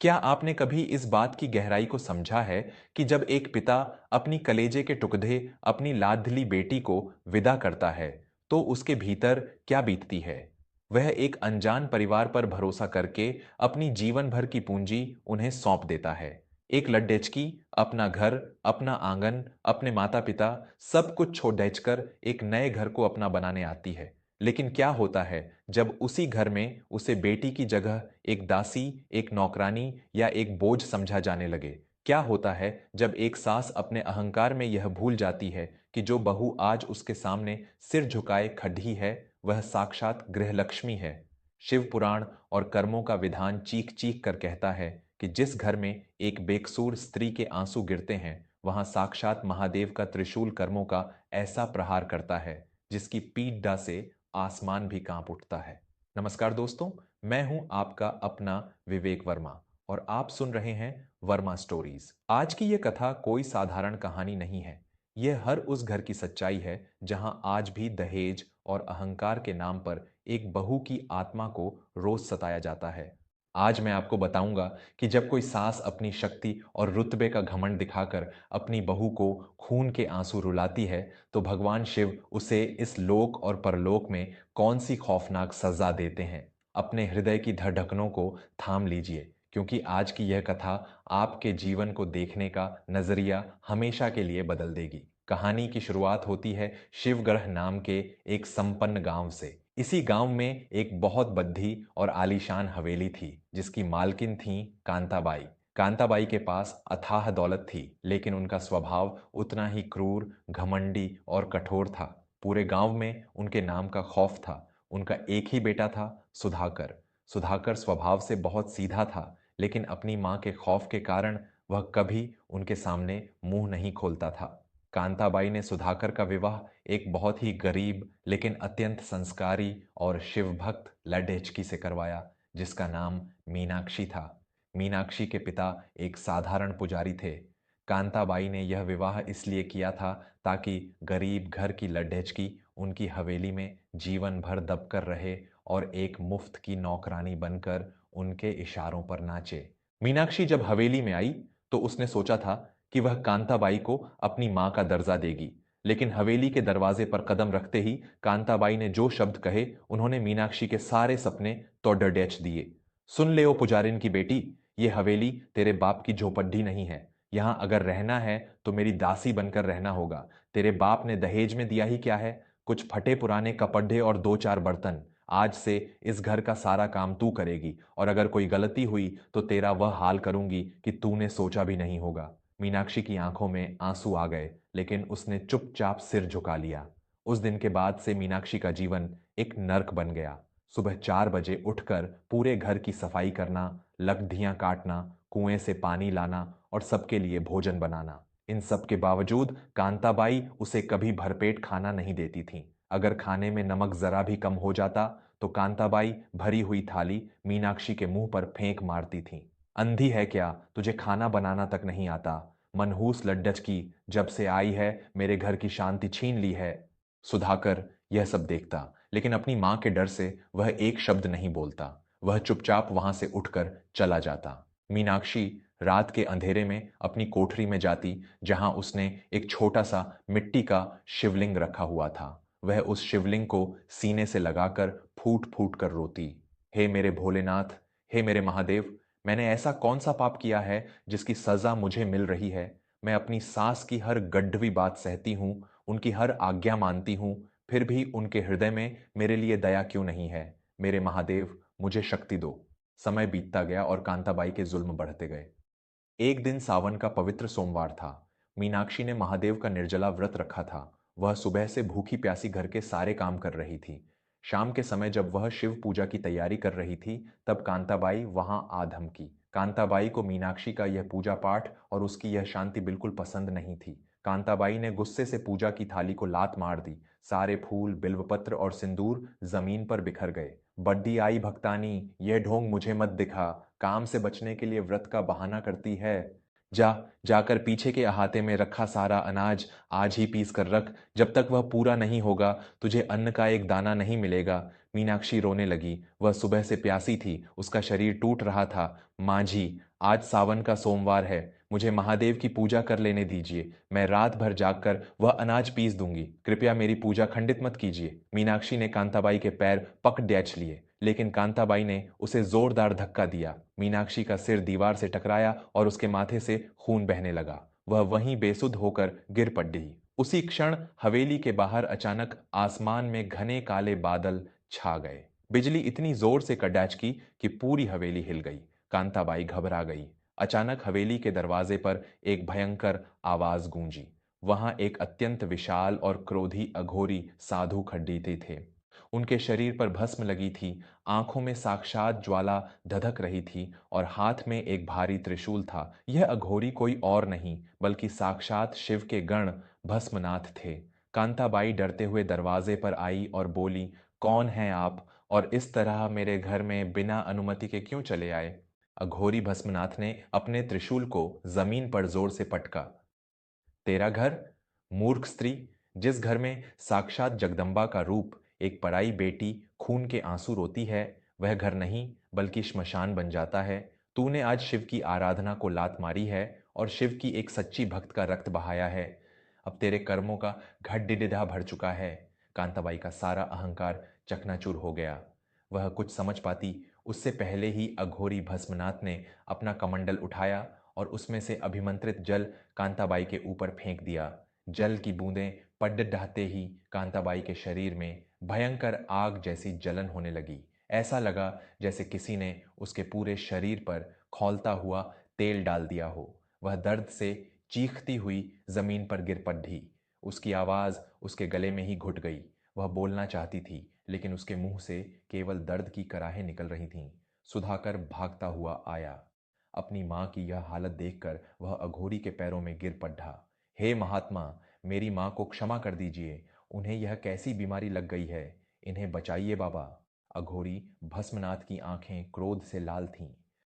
क्या आपने कभी इस बात की गहराई को समझा है कि जब एक पिता अपनी कलेजे के टुकड़े अपनी लाडली बेटी को विदा करता है, तो उसके भीतर क्या बीतती है? वह एक अनजान परिवार पर भरोसा करके अपनी जीवन भर की पूंजी उन्हें सौंप देता है। एक लड्डेचकी अपना घर, अपना आंगन, अपने माता-पिता सब कुछ छोड़ कर एक नए घर को अपना बनाने आती है। लेकिन क्या होता है जब उसी घर में उसे बेटी की जगह एक दासी, एक नौकरानी या एक बोझ समझा जाने लगे? क्या होता है जब एक सास अपने अहंकार में यह भूल जाती है कि जो बहू आज उसके सामने सिर झुकाए खड़ी है, वह साक्षात गृहलक्ष्मी है? शिव पुराण और कर्मों का विधान चीख चीख कर कहता है कि जिस घर में एक बेकसूर स्त्री के आंसू गिरते हैं, वहां साक्षात महादेव का त्रिशूल कर्मों का ऐसा प्रहार करता है जिसकी पीड़ा से आसमान भी कांप उठता है। नमस्कार दोस्तों, मैं हूं आपका अपना विवेक वर्मा और आप सुन रहे हैं वर्मा स्टोरीज। आज की यह कथा कोई साधारण कहानी नहीं है। यह हर उस घर की सच्चाई है जहां आज भी दहेज और अहंकार के नाम पर एक बहू की आत्मा को रोज सताया जाता है। आज मैं आपको बताऊंगा कि जब कोई सास अपनी शक्ति और रुतबे का घमंड दिखाकर अपनी बहू को खून के आंसू रुलाती है, तो भगवान शिव उसे इस लोक और परलोक में कौन सी खौफनाक सजा देते हैं। अपने हृदय की धड़कनों को थाम लीजिए, क्योंकि आज की यह कथा आपके जीवन को देखने का नजरिया हमेशा के लिए बदल देगी। कहानी की शुरुआत होती है शिवगढ़ नाम के एक संपन्न गांव से। इसी गांव में एक बहुत बद्धी और आलीशान हवेली थी, जिसकी मालकिन थी कांताबाई। कांताबाई के पास अथाह दौलत थी, लेकिन उनका स्वभाव उतना ही क्रूर, घमंडी और कठोर था। पूरे गांव में उनके नाम का खौफ था। उनका एक ही बेटा था, सुधाकर। सुधाकर स्वभाव से बहुत सीधा था, लेकिन अपनी मां के खौफ के कारण वह कभी उनके सामने मुंह नहीं खोलता था। कांताबाई ने सुधाकर का विवाह एक बहुत ही गरीब लेकिन अत्यंत संस्कारी और शिवभक्त लड्ढेचकी से करवाया, जिसका नाम मीनाक्षी था। मीनाक्षी के पिता एक साधारण पुजारी थे। कांताबाई ने यह विवाह इसलिए किया था ताकि गरीब घर की लड्ढेचकी उनकी हवेली में जीवन भर दबकर रहे और एक मुफ्त की नौकरानी बनकर उनके इशारों पर नाचे। मीनाक्षी जब हवेली में आई तो उसने सोचा था कि वह कांताबाई को अपनी मां का दर्जा देगी, लेकिन हवेली के दरवाजे पर कदम रखते ही कांताबाई ने जो शब्द कहे, उन्होंने मीनाक्षी के सारे सपने तोड़ डेच दिए। सुन ले ओ पुजारिन की बेटी, ये हवेली तेरे बाप की झोपड़ी नहीं है। यहां अगर रहना है तो मेरी दासी बनकर रहना होगा। तेरे बाप ने दहेज में दिया ही क्या है? कुछ फटे पुराने कपड़े और दो चार बर्तन। आज से इस घर का सारा काम तू करेगी, और अगर कोई गलती हुई तो तेरा वह हाल करूंगी कि तूने सोचा भी नहीं होगा। मीनाक्षी की आंखों में आंसू आ गए, लेकिन उसने चुपचाप सिर झुका लिया। उस दिन के बाद से मीनाक्षी का जीवन एक नर्क बन गया। सुबह 4 बजे उठकर पूरे घर की सफाई करना, लकड़ियां काटना, कुएं से पानी लाना और सबके लिए भोजन बनाना। इन सब के बावजूद कांताबाई उसे कभी भरपेट खाना नहीं देती थीं। अगर खाने में नमक जरा भी कम हो जाता तो कांताबाई भरी हुई थाली मीनाक्षी के मुंह पर फेंक मारती थीं। अंधी है क्या, तुझे खाना बनाना तक नहीं आता? मनहूस लड्डच की, जब से आई है मेरे घर की शांति छीन ली है। सुधाकर यह सब देखता, लेकिन अपनी मां के डर से वह एक शब्द नहीं बोलता। वह चुपचाप वहां से उठकर चला जाता। मीनाक्षी रात के अंधेरे में अपनी कोठरी में जाती, जहां उसने एक छोटा सा मिट्टी का शिवलिंग रखा हुआ था। वह उस शिवलिंग को सीने से लगाकर फूट फूट कर रोती। हे मेरे भोलेनाथ, हे मेरे महादेव, मैंने ऐसा कौन सा पाप किया है जिसकी सजा मुझे मिल रही है? मैं अपनी सास की हर गड्ढवी बात सहती हूँ, उनकी हर आज्ञा मानती हूँ, फिर भी उनके हृदय में मेरे लिए दया क्यों नहीं है? मेरे महादेव, मुझे शक्ति दो। समय बीतता गया और कांताबाई के जुल्म बढ़ते गए। एक दिन सावन का पवित्र सोमवार था। मीनाक्षी ने महादेव का निर्जला व्रत रखा था। वह सुबह से भूखी प्यासी घर के सारे काम कर रही थी। शाम के समय जब वह शिव पूजा की तैयारी कर रही थी, तब कांताबाई वहां आ धमकी। कांताबाई को मीनाक्षी का यह पूजा पाठ और उसकी यह शांति बिल्कुल पसंद नहीं थी। कांताबाई ने गुस्से से पूजा की थाली को लात मार दी। सारे फूल, बिल्वपत्र और सिंदूर जमीन पर बिखर गए। बड्डी आई भक्तानी, यह ढोंग मुझे मत दिखा। काम से बचने के लिए व्रत का बहाना करती है। जा, जाकर पीछे के अहाते में रखा सारा अनाज आज ही पीस कर रख। जब तक वह पूरा नहीं होगा तुझे अन्न का एक दाना नहीं मिलेगा। मीनाक्षी रोने लगी। वह सुबह से प्यासी थी, उसका शरीर टूट रहा था। मांझी, आज सावन का सोमवार है, मुझे महादेव की पूजा कर लेने दीजिए। मैं रात भर जागकर वह अनाज पीस दूंगी। कृपया मेरी पूजा खंडित मत कीजिए। मीनाक्षी ने कांताबाई के पैर पकड़ डेच लिए, लेकिन कांताबाई ने उसे जोरदार धक्का दिया। मीनाक्षी का सिर दीवार से टकराया और उसके माथे से खून बहने लगा। वह वहीं बेसुध होकर गिर पड़ी। उसी क्षण हवेली के बाहर अचानक आसमान में घने काले बादल छा गए। बिजली इतनी जोर से कड़ाच की कि पूरी हवेली हिल गई। कांताबाई घबरा गई। अचानक हवेली के दरवाजे पर एक भयंकर आवाज गूंजी। वहां एक अत्यंत विशाल और क्रोधी अघोरी साधु खंडीते थे। उनके शरीर पर भस्म लगी थी, आंखों में साक्षात ज्वाला धधक रही थी और हाथ में एक भारी त्रिशूल था। यह अघोरी कोई और नहीं बल्कि साक्षात शिव के गण भस्मनाथ थे। कांताबाई डरते हुए दरवाजे पर आई और बोली, कौन हैं आप और इस तरह मेरे घर में बिना अनुमति के क्यों चले आए? अघोरी भस्मनाथ ने अपने त्रिशूल को जमीन पर जोर से पटका। तेरा घर? मूर्ख स्त्री, जिस घर में साक्षात जगदम्बा का रूप एक पराई बेटी खून के आंसू रोती है, वह घर नहीं बल्कि श्मशान बन जाता है। तूने आज शिव की आराधना को लात मारी है और शिव की एक सच्ची भक्त का रक्त बहाया है। अब तेरे कर्मों का घट भर चुका है। कांताबाई का सारा अहंकार चकनाचूर हो गया। वह कुछ समझ पाती उससे पहले ही अघोरी भस्मनाथ ने अपना कमंडल उठाया और उसमें से अभिमंत्रित जल कांताबाई के ऊपर फेंक दिया। जल की बूंदें पड डहते ही कांताबाई के शरीर में भयंकर आग जैसी जलन होने लगी। ऐसा लगा जैसे किसी ने उसके पूरे शरीर पर खौलता हुआ तेल डाल दिया हो। वह दर्द से चीखती हुई जमीन पर गिर पड़ी। उसकी आवाज उसके गले में ही घुट गई। वह बोलना चाहती थी, लेकिन उसके मुंह से केवल दर्द की कराहें निकल रही थीं। सुधाकर भागता हुआ आया। अपनी मां की यह हालत देखकर वह अघोरी के पैरों में गिर पड़ा। हे महात्मा, मेरी मां को क्षमा कर दीजिए। उन्हें यह कैसी बीमारी लग गई है? इन्हें बचाइए बाबा। अघोरी भस्मनाथ की आंखें क्रोध से लाल थीं।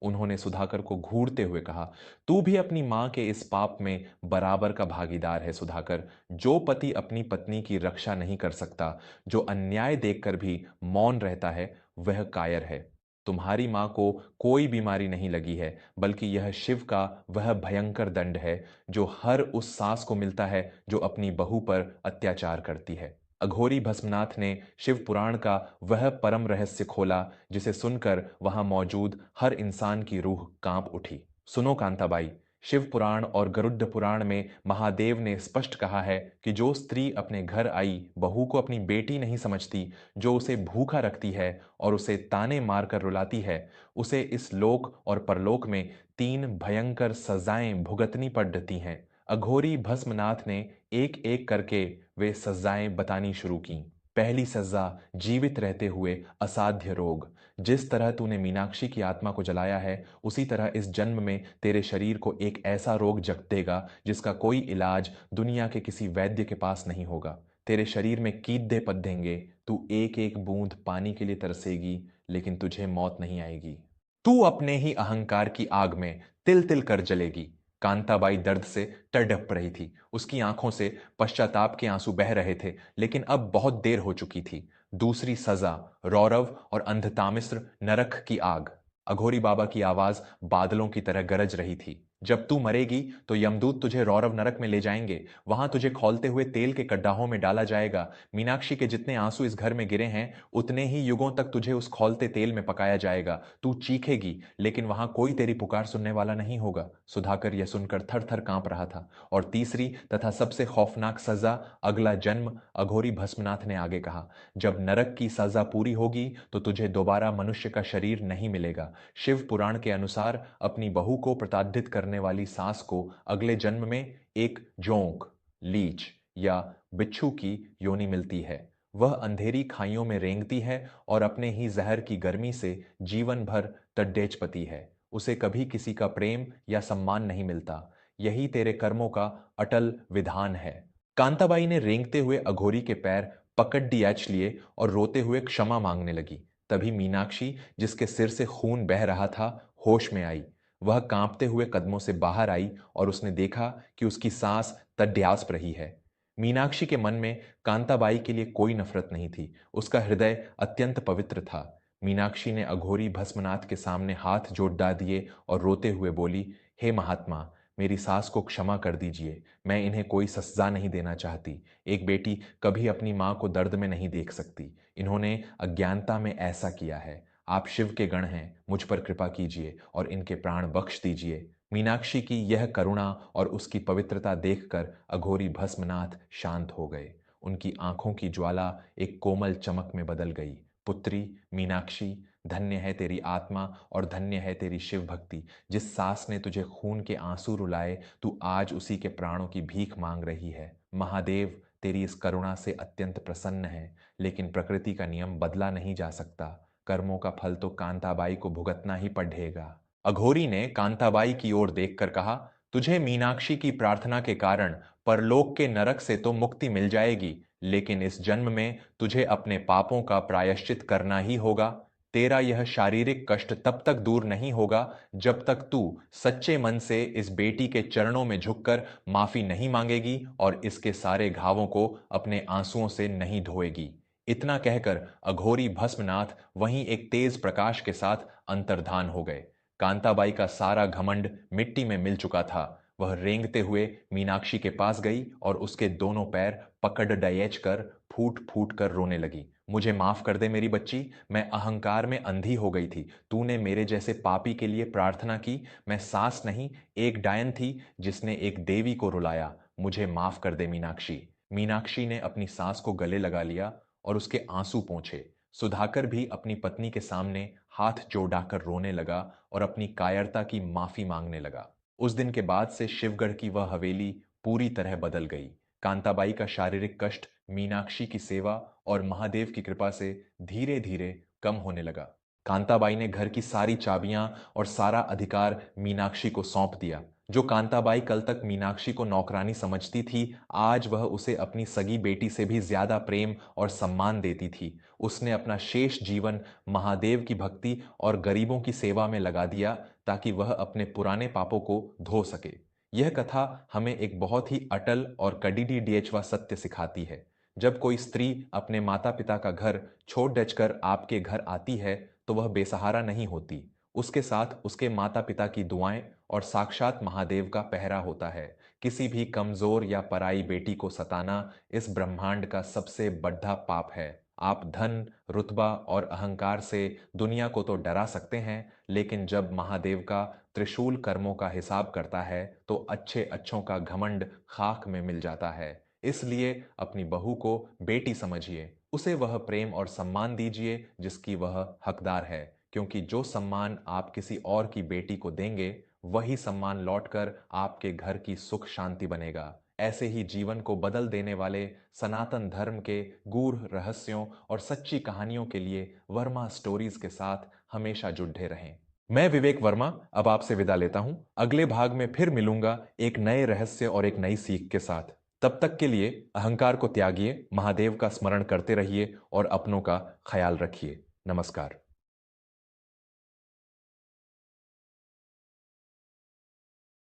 उन्होंने सुधाकर को घूरते हुए कहा, तू भी अपनी मां के इस पाप में बराबर का भागीदार है सुधाकर। जो पति अपनी पत्नी की रक्षा नहीं कर सकता, जो अन्याय देखकर भी मौन रहता है, वह कायर है। तुम्हारी मां को कोई बीमारी नहीं लगी है, बल्कि यह शिव का वह भयंकर दंड है जो हर उस सास को मिलता है जो अपनी बहू पर अत्याचार करती है। अघोरी भस्मनाथ ने शिव पुराण का वह परम रहस्य खोला जिसे सुनकर वहां मौजूद हर इंसान की रूह कांप उठी। सुनो कांताबाई, शिव पुराण और गरुड़ पुराण में महादेव ने स्पष्ट कहा है कि जो स्त्री अपने घर आई बहू को अपनी बेटी नहीं समझती, जो उसे भूखा रखती है और उसे ताने मारकर रुलाती है, उसे इस लोक और परलोक में 3 भयंकर सजाएं भुगतनी पड़ती हैं। अघोरी भस्मनाथ ने एक एक करके वे सजाएं बतानी शुरू की। पहली सजा, जीवित रहते हुए असाध्य रोग। जिस तरह तूने मीनाक्षी की आत्मा को जलाया है, उसी तरह इस जन्म में तेरे शरीर को एक ऐसा रोग जग देगा जिसका कोई इलाज दुनिया के किसी वैद्य के पास नहीं होगा। तेरे शरीर में कीड़े पधेंगे, तू एक एक बूंद पानी के लिए तरसेगी, लेकिन तुझे मौत नहीं आएगी। तू अपने ही अहंकार की आग में तिल तिल कर जलेगी। कांताबाई दर्द से तड़प रही थी। उसकी आंखों से पश्चाताप के आंसू बह रहे थे, लेकिन अब बहुत देर हो चुकी थी। दूसरी सजा, रौरव और अंधतामिस्र नरक की आग। अघोरी बाबा की आवाज बादलों की तरह गरज रही थी। जब तू मरेगी तो यमदूत तुझे रौरव नरक में ले जाएंगे। वहां तुझे खौलते हुए तेल के कड्डाहों में डाला जाएगा। मीनाक्षी के जितने आंसू इस घर में गिरे हैं, उतने ही युगों तक तुझे उस खौलते तेल में पकाया जाएगा। तू चीखेगी, लेकिन वहां कोई तेरी पुकार सुनने वाला नहीं होगा। सुधाकर यह सुनकर थर थर कांप रहा था। और तीसरी तथा सबसे खौफनाक सजा, अगला जन्म। अघोरी भस्मनाथ ने आगे कहा, जब नरक की सजा पूरी होगी तो तुझे दोबारा मनुष्य का शरीर नहीं मिलेगा। शिव पुराण के अनुसार अपनी बहू को प्रताड़ित करने वाली सास को अगले जन्म में एक जोंक, लीच या बिच्छू की योनि मिलती है। वह अंधेरी खाइयों में रेंगती है और अपने ही जहर की गर्मी से जीवन भर तड्डेचपती है। उसे कभी किसी का प्रेम या सम्मान नहीं मिलता। यही तेरे कर्मों का अटल विधान है। कांताबाई ने रेंगते हुए अघोरी के पैर पकड़ डियाच लिए और रोते हुए क्षमा मांगने लगी। तभी मीनाक्षी, जिसके सिर से खून बह रहा था, होश में आई। वह कांपते हुए कदमों से बाहर आई और उसने देखा कि उसकी सांस तड्यास्प रही है। मीनाक्षी के मन में कांताबाई के लिए कोई नफरत नहीं थी, उसका हृदय अत्यंत पवित्र था। मीनाक्षी ने अघोरी भस्मनाथ के सामने हाथ जोड़ दिए और रोते हुए बोली, हे महात्मा, मेरी सास को क्षमा कर दीजिए। मैं इन्हें कोई सजा नहीं देना चाहती। एक बेटी कभी अपनी मां को दर्द में नहीं देख सकती। इन्होंने अज्ञानता में ऐसा किया है। आप शिव के गण हैं, मुझ पर कृपा कीजिए और इनके प्राण बख्श दीजिए। मीनाक्षी की यह करुणा और उसकी पवित्रता देखकर अघोरी भस्मनाथ शांत हो गए। उनकी आंखों की ज्वाला एक कोमल चमक में बदल गई। पुत्री मीनाक्षी, धन्य है तेरी आत्मा और धन्य है तेरी शिव भक्ति। जिस सास ने तुझे खून के आंसू रुलाए, तू आज उसी के प्राणों की भीख मांग रही है। महादेव तेरी इस करुणा से अत्यंत प्रसन्न है, लेकिन प्रकृति का नियम बदला नहीं जा सकता। कर्मों का फल तो कांताबाई को भुगतना ही पड़ेगा। अघोरी ने कांताबाई की ओर देखकर कहा, तुझे मीनाक्षी की प्रार्थना के कारण परलोक के नरक से तो मुक्ति मिल जाएगी, लेकिन इस जन्म में तुझे अपने पापों का प्रायश्चित करना ही होगा। तेरा यह शारीरिक कष्ट तब तक दूर नहीं होगा जब तक तू सच्चे मन से इस बेटी के चरणों में झुककर माफी नहीं मांगेगी और इसके सारे घावों को अपने आंसुओं से नहीं धोएगी। इतना कहकर अघोरी भस्मनाथ वहीं एक तेज प्रकाश के साथ अंतर्धान हो गए। कांताबाई का सारा घमंड मिट्टी में मिल चुका था। वह रेंगते हुए मीनाक्षी के पास गई और उसके दोनों पैर पकड़ डयेच कर फूट फूट कर रोने लगी। मुझे माफ कर दे मेरी बच्ची, मैं अहंकार में अंधी हो गई थी। तूने मेरे जैसे पापी के लिए प्रार्थना की। मैं सास नहीं, एक डायन थी जिसने एक देवी को रुलाया। मुझे माफ कर दे मीनाक्षी। मीनाक्षी ने अपनी सास को गले लगा लिया और उसके आंसू पोंछे। सुधाकर भी अपनी पत्नी के सामने हाथ जोड़ाकर रोने लगा और अपनी कायरता की माफी मांगने लगा। उस दिन के बाद से शिवगढ़ की वह हवेली पूरी तरह बदल गई। कांताबाई का शारीरिक कष्ट मीनाक्षी की सेवा और महादेव की कृपा से धीरे धीरे कम होने लगा। कांताबाई ने घर की सारी चाबियां और सारा अधिकार मीनाक्षी को सौंप दिया। जो कांताबाई कल तक मीनाक्षी को नौकरानी समझती थी, आज वह उसे अपनी सगी बेटी से भी ज्यादा प्रेम और सम्मान देती थी। उसने अपना शेष जीवन महादेव की भक्ति और गरीबों की सेवा में लगा दिया, ताकि वह अपने पुराने पापों को धो सके। यह कथा हमें एक बहुत ही अटल और कड़िडी डेचवा सत्य सिखाती है। जब कोई स्त्री अपने माता पिता का घर छोड़ डचकर आपके घर आती है, तो वह बेसहारा नहीं होती। उसके साथ उसके माता पिता की दुआएं और साक्षात महादेव का पहरा होता है। किसी भी कमजोर या पराई बेटी को सताना इस ब्रह्मांड का सबसे बड़ा पाप है। आप धन, रुतबा और अहंकार से दुनिया को तो डरा सकते हैं, लेकिन जब महादेव का त्रिशूल कर्मों का हिसाब करता है, तो अच्छे अच्छों का घमंड खाक में मिल जाता है। इसलिए अपनी बहू को बेटी समझिए, उसे वह प्रेम और सम्मान दीजिए जिसकी वह हकदार है, क्योंकि जो सम्मान आप किसी और की बेटी को देंगे, वही सम्मान लौटकर आपके घर की सुख शांति बनेगा। ऐसे ही जीवन को बदल देने वाले सनातन धर्म के गूढ़ रहस्यों और सच्ची कहानियों के लिए वर्मा स्टोरीज के साथ हमेशा जुड़े रहें। मैं विवेक वर्मा अब आपसे विदा लेता हूं। अगले भाग में फिर मिलूंगा एक नए रहस्य और एक नई सीख के साथ। तब तक के लिए अहंकार को त्यागिए, महादेव का स्मरण करते रहिए और अपनों का ख्याल रखिए। नमस्कार।